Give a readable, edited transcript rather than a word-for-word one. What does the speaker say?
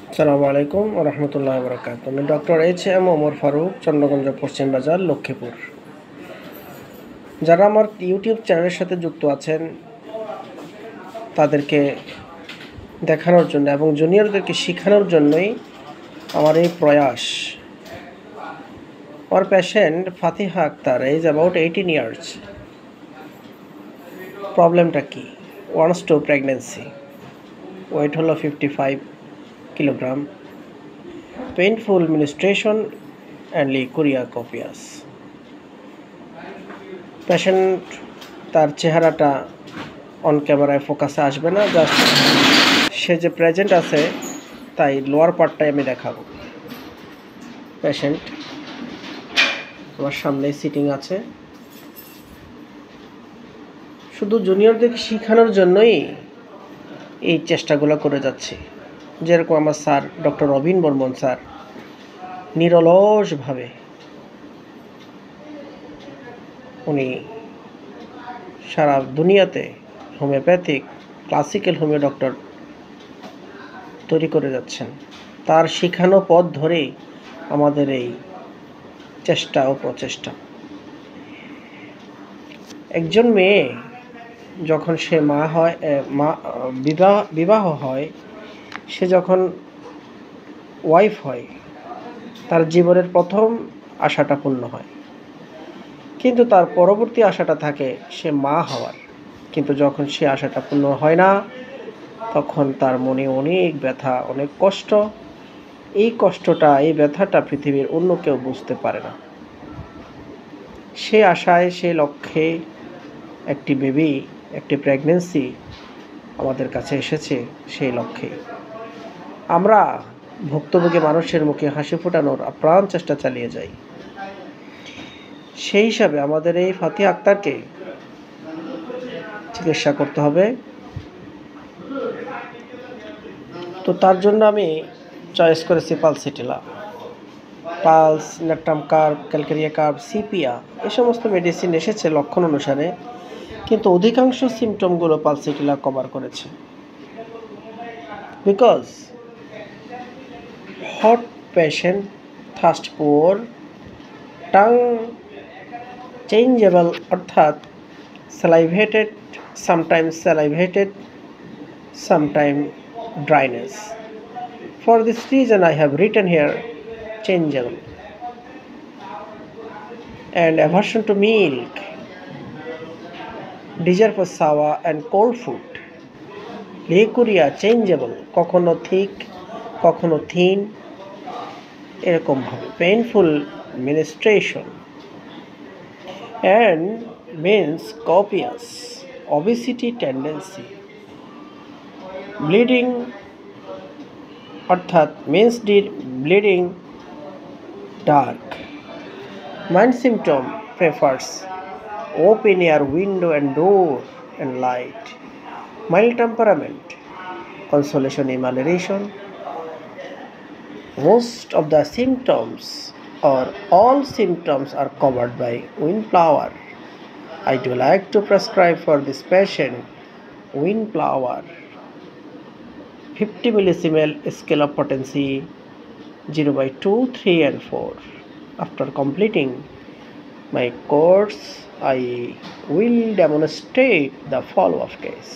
আসসালামু আলাইকুম ওয়া রাহমাতুল্লাহি ওয়া বারাকাতুহু। আমি ডক্টর এইচ.এম. ওমর ফারুক, চন্দ্রগঞ্জ পশ্চিম বাজার, লক্ষ্মীপুর। যারা আমার ইউটিউব চ্যানেলের সাথে যুক্ত আছেন তাদেরকে দেখানোর জন্য এবং জুনিয়রদেরকে শেখানোর জন্যই আমার এই প্রয়াস। আমার patient Fatiha Akter, age about 18 years. প্রবলেমটা কি? ওয়ান্টস টু প্রেগন্যান্সি, ওয়েট হলো 55 kilogram, painful menstruation and leucorrhoea copious. Patient তার চেহারাটা অন ক্যামেরায় ফোকাসে আসবে না, জাস্ট সে যে প্রেজেন্ট আছে তাই লোয়ার পার্টটাই আমি দেখাবো। পেশেন্ট আমার সামনে সিটিং আছে। শুধু জুনিয়রদেরকে শেখানোর জন্যই এই চেষ্টাগুলো করে যাচ্ছি। যেরকম আমার sir doctor Robin Barman sir নিরলসভাবে উনি সারা দুনিয়াতে হোমিওপ্যাথিক ক্লাসিক্যাল হোমিও ডক্টর তৈরি করে যাচ্ছেন। তার শেখানো পথ ধরেই আমাদের এই চেষ্টা ও প্রচেষ্টা। একজন মেয়ে যখন সে মা হয়, বিবাহ হয়, সে যখন ওয়াইফ হয়, তার জীবনের প্রথম আশাটা পূর্ণ হয়, কিন্তু তার পরবর্তী আশাটা থাকে সে মা হওয়ার। কিন্তু যখন সে আশাটা পূর্ণ হয় না, তখন তার মনে অনেক ব্যথা, অনেক কষ্ট। এই কষ্টটা, এই ব্যথাটা পৃথিবীর অন্য কেউ বুঝতে পারে না। সে আশায়, সে লক্ষ্যে একটি বেবি, একটি প্রেগন্যান্সি আমাদের কাছে এসেছে। সেই লক্ষ্যে আমরা ভুক্তভোগী মানুষের মুখে হাসি ফোটানোর আপ্রাণ চেষ্টা চালিয়ে যাই। সেই হিসাবে আমাদের এই ফাতিহা আক্তারকে চিকিৎসা করতে হবে। তো তার জন্য আমি চয়েস করেছি pulsatilla, pulse, natrum curve, calcarea curve, sepia, এই সমস্ত মেডিসিন এসেছে লক্ষণ অনুসারে, কিন্তু অধিকাংশ সিমটমগুলো পালসিটিলা কভার করেছে। Because hot patient, thirst poor, tongue changeable অর্থাৎ salivated, sometimes dryness. For this reason I have written here changeable. And aversion to milk, desire for sour and cold food, leucorrhoea changeable, কখনো thick কখনো thin, এরকমভাবে painful menstruation and means copious, obesity tendency, bleeding অর্থাৎ means bleeding dark. Mind symptom prefers open air window and door and light. Mild temperament, consolation emulation. Most of the symptoms or all symptoms are covered by Windflower. I do like to prescribe for this patient Windflower 50 millisiemen scale of potency 0/2, 3 and 4. After completing my course, I will demonstrate the follow-up case.